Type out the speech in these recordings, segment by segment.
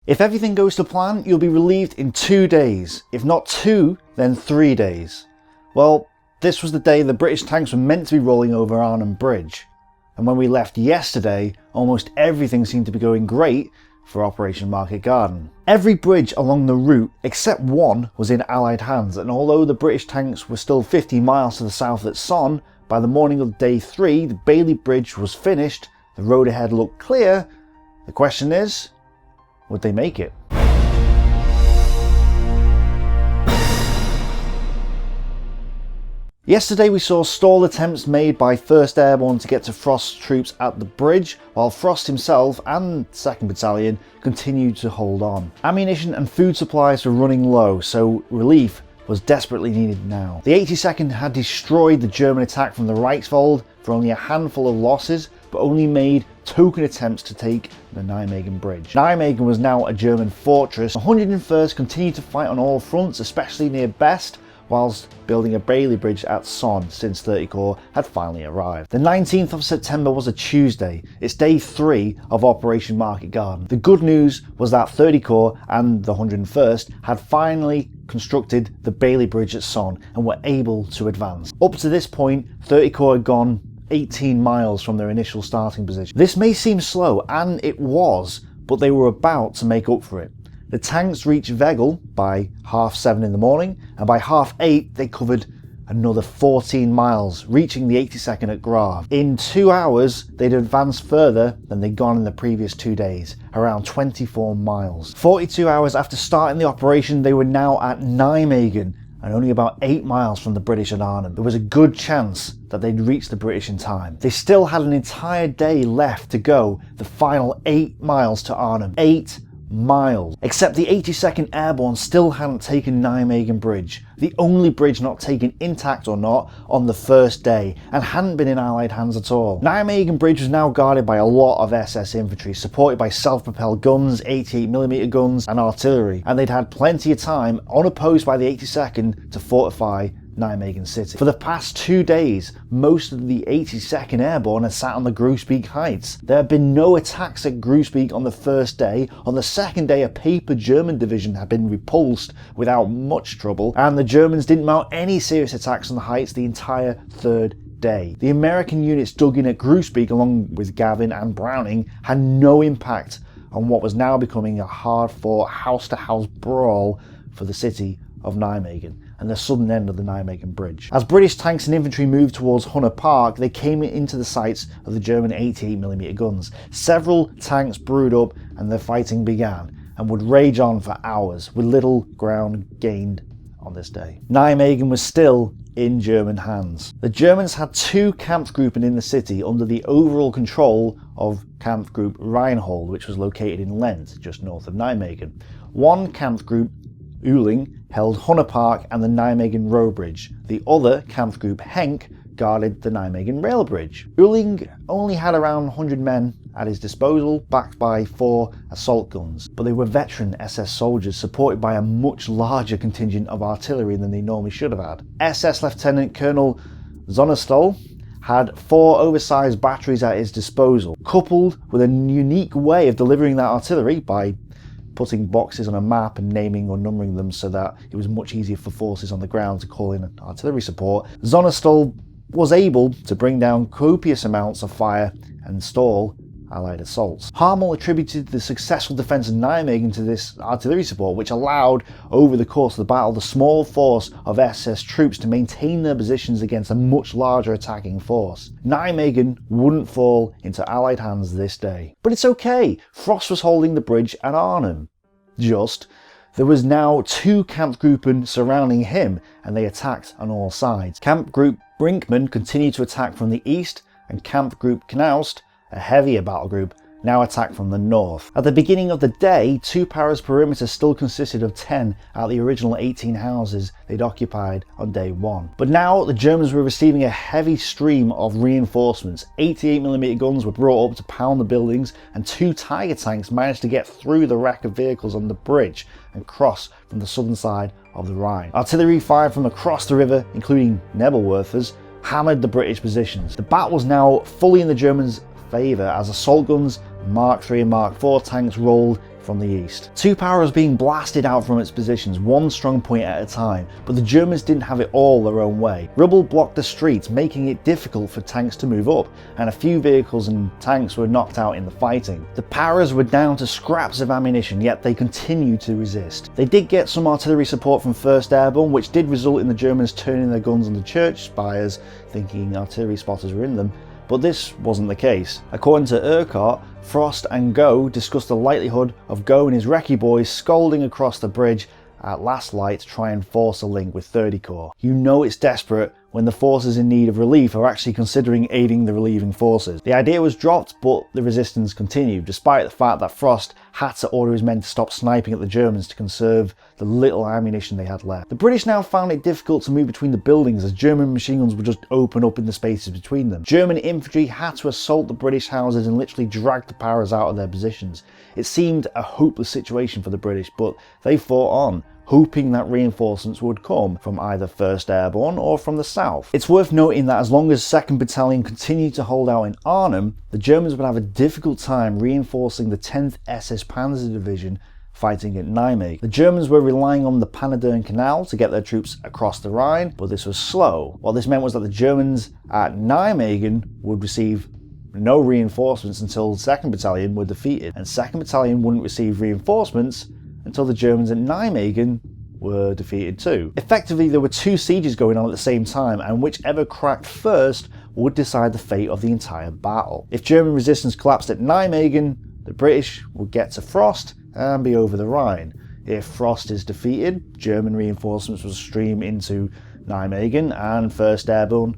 If everything goes to plan, you'll be relieved in 2 days. If not 2, then 3 days. Well, this was the day the British tanks were meant to be rolling over Arnhem Bridge. And when we left yesterday, almost everything seemed to be going great for Operation Market Garden. Every bridge along the route, except one, was in Allied hands, and although the British tanks were still 50 miles to the south at Son, by the morning of day 3, the Bailey Bridge was finished, the road ahead looked clear. The question is, would they make it? Yesterday we saw stall attempts made by 1st Airborne to get to Frost's troops at the bridge, while Frost himself and 2nd Battalion continued to hold on. Ammunition and food supplies were running low, so relief was desperately needed now. The 82nd had destroyed the German attack from the Reichswald for only a handful of losses, but only made token attempts to take the Nijmegen bridge. Nijmegen was now a German fortress. The 101st continued to fight on all fronts, especially near Best, whilst building a Bailey Bridge at Son, since 30 Corps had finally arrived. The 19th of September was a Tuesday. It's day 3 of Operation Market Garden. The good news was that 30 Corps and the 101st had finally constructed the Bailey Bridge at Son and were able to advance. Up to this point, 30 Corps had gone 18 miles from their initial starting position. This may seem slow, and it was, but they were about to make up for it. The tanks reached Wegel by 7:30 in the morning, and by 8:30 they covered another 14 miles, reaching the 82nd at Grave. In 2 hours, they'd advanced further than they'd gone in the previous 2 days, around 24 miles. 42 hours after starting the operation, they were now at Nijmegen, and only about 8 miles from the British at Arnhem. There was a good chance that they'd reach the British in time. They still had an entire day left to go, the final 8 miles to Arnhem. 8 miles. Except the 82nd Airborne still hadn't taken Nijmegen Bridge, the only bridge not taken intact or not on the first day, and hadn't been in Allied hands at all. Nijmegen Bridge was now guarded by a lot of SS infantry, supported by self-propelled guns, 88mm guns and artillery, and they'd had plenty of time, unopposed by the 82nd, to fortify Nijmegen City. For the past 2 days, most of the 82nd Airborne had sat on the Groesbeek Heights. There had been no attacks at Groesbeek on the first day. On the second day, a paper German division had been repulsed without much trouble, and the Germans didn't mount any serious attacks on the heights the entire third day. The American units dug in at Groesbeek, along with Gavin and Browning, had no impact on what was now becoming a hard-fought house-to-house brawl for the city of Nijmegen and the southern end of the Nijmegen Bridge. As British tanks and infantry moved towards Hunner Park, they came into the sights of the German 88mm guns. Several tanks brewed up and the fighting began, and would rage on for hours, with little ground gained on this day. Nijmegen was still in German hands. The Germans had 2 Kampfgruppen in the city under the overall control of Kampfgruppe Rheinhold, which was located in Lent, just north of Nijmegen. One Kampfgruppe, Uhling, held Hunner Park and the Nijmegen Row Bridge. The other, Kampfgruppe Henk, guarded the Nijmegen Rail Bridge. Uhling only had around 100 men at his disposal, backed by 4 assault guns, but they were veteran SS soldiers supported by a much larger contingent of artillery than they normally should have had. SS Lieutenant Colonel Zonnerstall had 4 oversized batteries at his disposal, coupled with a unique way of delivering that artillery by putting boxes on a map and naming or numbering them so that it was much easier for forces on the ground to call in artillery support. Zonnerstall was able to bring down copious amounts of fire and stall Allied assaults. Harmel attributed the successful defence of Nijmegen to this artillery support, which allowed, over the course of the battle, the small force of SS troops to maintain their positions against a much larger attacking force. Nijmegen wouldn't fall into Allied hands this day. But it's okay, Frost was holding the bridge at Arnhem. There was now 2 Kampfgruppen surrounding him, and they attacked on all sides. Kampfgruppe Brinkmann continued to attack from the east, and Kampfgruppe Knaust, a heavier battle group, now attacked from the north. At the beginning of the day, 2 Paras perimeter still consisted of 10 out of the original 18 houses they'd occupied on day 1. But now the Germans were receiving a heavy stream of reinforcements. 88mm guns were brought up to pound the buildings, and 2 Tiger tanks managed to get through the wreck of vehicles on the bridge and cross from the southern side of the Rhine. Artillery fired from across the river, including Nebelwerfers, hammered the British positions. The battle was now fully in the Germans' favour as assault guns, Mark III and Mark IV tanks rolled from the east. Two power was being blasted out from its positions, one strong point at a time, but the Germans didn't have it all their own way. Rubble blocked the streets, making it difficult for tanks to move up, and a few vehicles and tanks were knocked out in the fighting. The powers were down to scraps of ammunition, yet they continued to resist. They did get some artillery support from 1st Airborne, which did result in the Germans turning their guns on the church spires, thinking artillery spotters were in them, but this wasn't the case. According to Urquhart, Frost and Go discussed the likelihood of Go and his recce boys scolding across the bridge at last light to try and force a link with 30 Corps. You know it's desperate when the forces in need of relief are actually considering aiding the relieving forces. The idea was dropped, but the resistance continued, despite the fact that Frost had to order his men to stop sniping at the Germans to conserve the little ammunition they had left. The British now found it difficult to move between the buildings as German machine guns would just open up in the spaces between them. German infantry had to assault the British houses and literally drag the powers out of their positions. It seemed a hopeless situation for the British, but they fought on, hoping that reinforcements would come from either 1st Airborne or from the south. It's worth noting that as long as 2nd Battalion continued to hold out in Arnhem, the Germans would have a difficult time reinforcing the 10th SS Panzer Division fighting at Nijmegen. The Germans were relying on the Panadern Canal to get their troops across the Rhine, but this was slow. What this meant was that the Germans at Nijmegen would receive no reinforcements until 2nd Battalion were defeated, and 2nd Battalion wouldn't receive reinforcements until the Germans at Nijmegen were defeated too. Effectively, there were two sieges going on at the same time, and whichever cracked first would decide the fate of the entire battle. If German resistance collapsed at Nijmegen, the British would get to Frost and be over the Rhine. If Frost is defeated, German reinforcements will stream into Nijmegen and 1st Airborne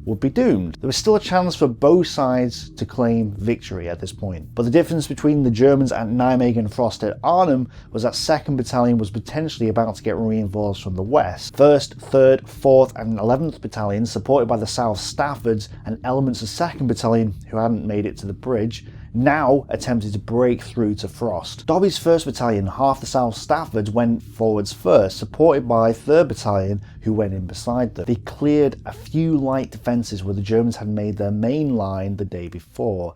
would be doomed. There was still a chance for both sides to claim victory at this point, but the difference between the Germans at Nijmegen and Frost at Arnhem was that 2nd Battalion was potentially about to get reinforced from the west. 1st, 3rd, 4th and 11th Battalions, supported by the South Staffords and elements of 2nd Battalion who hadn't made it to the bridge, now attempted to break through to Frost. Dobby's 1st Battalion, half the South Staffords, went forwards first, supported by 3rd Battalion who went in beside them. They cleared a few light defences where the Germans had made their main line the day before,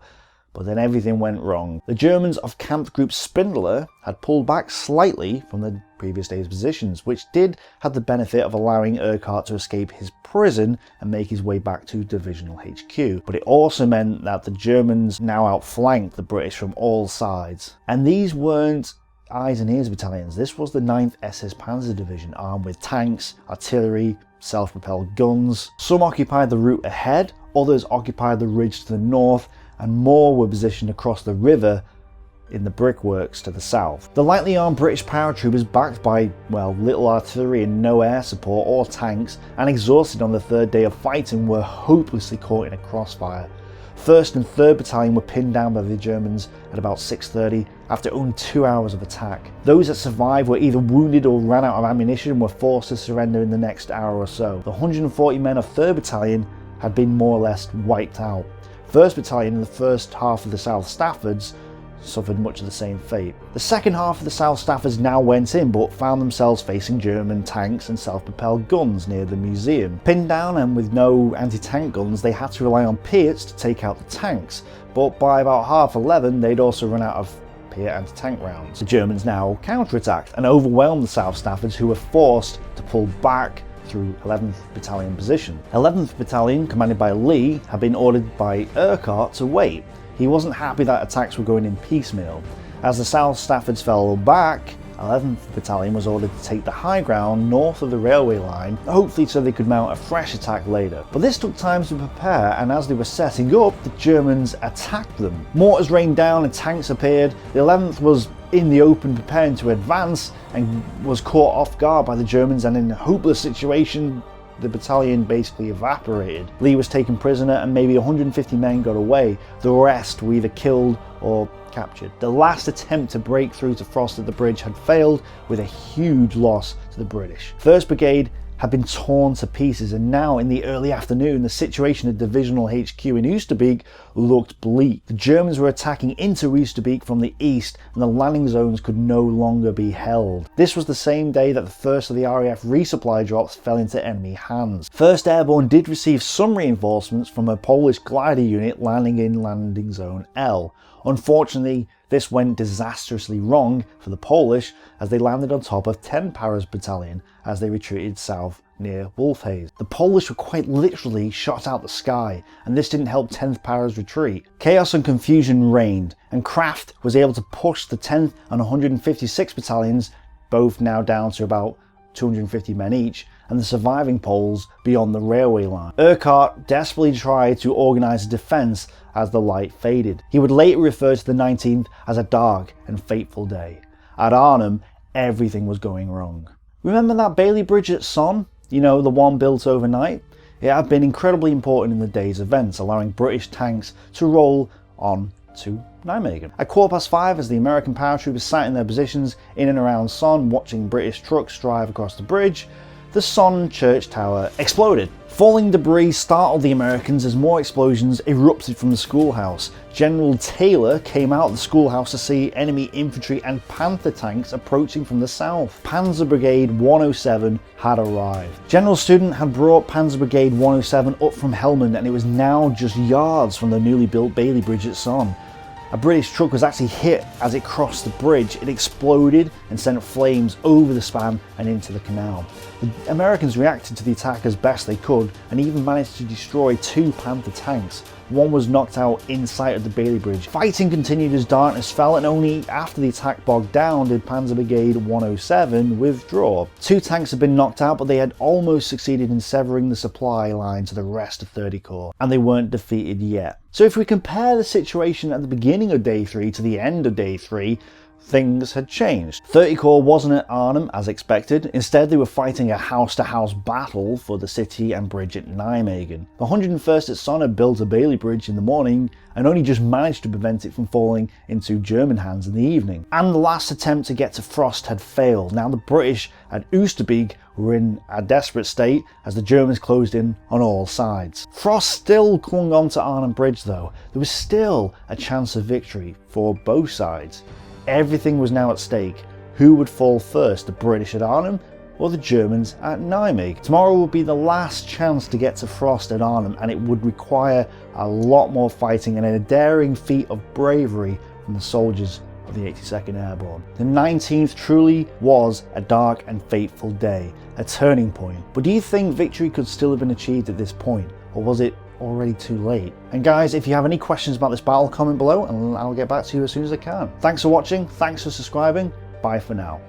but then everything went wrong. The Germans of Camp Group Spindler had pulled back slightly from the previous day's positions, which did have the benefit of allowing Urquhart to escape his prison and make his way back to Divisional HQ. But it also meant that the Germans now outflanked the British from all sides. And these weren't eyes and ears battalions. This was the 9th SS Panzer Division, armed with tanks, artillery, self-propelled guns. Some occupied the route ahead, others occupied the ridge to the north, and more were positioned across the river in the brickworks to the south. The lightly armed British paratroopers, backed by, well, little artillery and no air support or tanks, and exhausted on the 3rd day of fighting, were hopelessly caught in a crossfire. 1st and 3rd Battalion were pinned down by the Germans at about 6:30 after only 2 hours of attack. Those that survived were either wounded or ran out of ammunition and were forced to surrender in the next hour or so. The 140 men of 3rd Battalion had been more or less wiped out. 1st Battalion and the first half of the South Staffords suffered much of the same fate. The second half of the South Staffords now went in, but found themselves facing German tanks and self-propelled guns near the museum. Pinned down and with no anti-tank guns, they had to rely on Piats to take out the tanks, but by about 11:30 they'd also run out of Piat anti-tank rounds. The Germans now counterattacked and overwhelmed the South Staffords, who were forced to pull back through 11th Battalion position. 11th Battalion, commanded by Lee, had been ordered by Urquhart to wait. He wasn't happy that attacks were going in piecemeal. As the South Staffords fell back, 11th Battalion was ordered to take the high ground north of the railway line, hopefully so they could mount a fresh attack later. But this took time to prepare, and as they were setting up, the Germans attacked them. Mortars rained down and tanks appeared. The 11th was in the open preparing to advance and was caught off guard by the Germans, and in a hopeless situation, the battalion basically evaporated. Lee was taken prisoner and maybe 150 men got away. The rest were either killed or captured. The last attempt to break through to Frost at the bridge had failed, with a huge loss to the British. 1st Brigade had been torn to pieces, and now in the early afternoon the situation at Divisional HQ in Oosterbeek looked bleak. The Germans were attacking into Oosterbeek from the east, and the landing zones could no longer be held. This was the same day that the first of the RAF resupply drops fell into enemy hands. 1st Airborne did receive some reinforcements from a Polish glider unit landing in landing zone L. Unfortunately, this went disastrously wrong for the Polish as they landed on top of 10th Paras Battalion as they retreated south near Wolfhaze. The Polish were quite literally shot out the sky, and this didn't help 10th Paras retreat. Chaos and confusion reigned, and Kraft was able to push the 10th and 156th battalions, both now down to about 250 men each, and the surviving Poles beyond the railway line. Urquhart desperately tried to organise a defence as the light faded. He would later refer to the 19th as a dark and fateful day. At Arnhem, everything was going wrong. Remember that Bailey Bridge at Son? You know, the one built overnight? It had been incredibly important in the day's events, allowing British tanks to roll on to Nijmegen. At 5:15, as the American paratroopers sat in their positions in and around Son watching British trucks drive across the bridge, the Son church tower exploded. Falling debris startled the Americans as more explosions erupted from the schoolhouse. General Taylor came out of the schoolhouse to see enemy infantry and Panther tanks approaching from the south. Panzer Brigade 107 had arrived. General Student had brought Panzer Brigade 107 up from Helmand, and it was now just yards from the newly built Bailey Bridge at Son. A British truck was actually hit as it crossed the bridge. It exploded and sent flames over the span and into the canal. The Americans reacted to the attack as best they could and even managed to destroy 2 Panther tanks. One was knocked out in sight of the Bailey Bridge. Fighting continued as darkness fell, and only after the attack bogged down did Panzer Brigade 107 withdraw. 2 tanks had been knocked out, but they had almost succeeded in severing the supply line to the rest of 30 Corps, and they weren't defeated yet. So if we compare the situation at the beginning of Day 3 to the end of Day 3, things had changed. 30 Corps wasn't at Arnhem as expected. Instead, they were fighting a house-to-house battle for the city and bridge at Nijmegen. The 101st at Son had built a Bailey Bridge in the morning and only just managed to prevent it from falling into German hands in the evening. And the last attempt to get to Frost had failed. Now the British at Oosterbeek were in a desperate state as the Germans closed in on all sides. Frost still clung on to Arnhem Bridge though. There was still a chance of victory for both sides. Everything was now at stake. Who would fall first, the British at Arnhem or the Germans at Nijmegen? Tomorrow would be the last chance to get to Frost at Arnhem, and it would require a lot more fighting and a daring feat of bravery from the soldiers of the 82nd Airborne. The 19th truly was a dark and fateful day, a turning point. But do you think victory could still have been achieved at this point, or was it already too late? And guys, if you have any questions about this battle, comment below and I'll get back to you as soon as I can. Thanks for watching, thanks for subscribing, bye for now.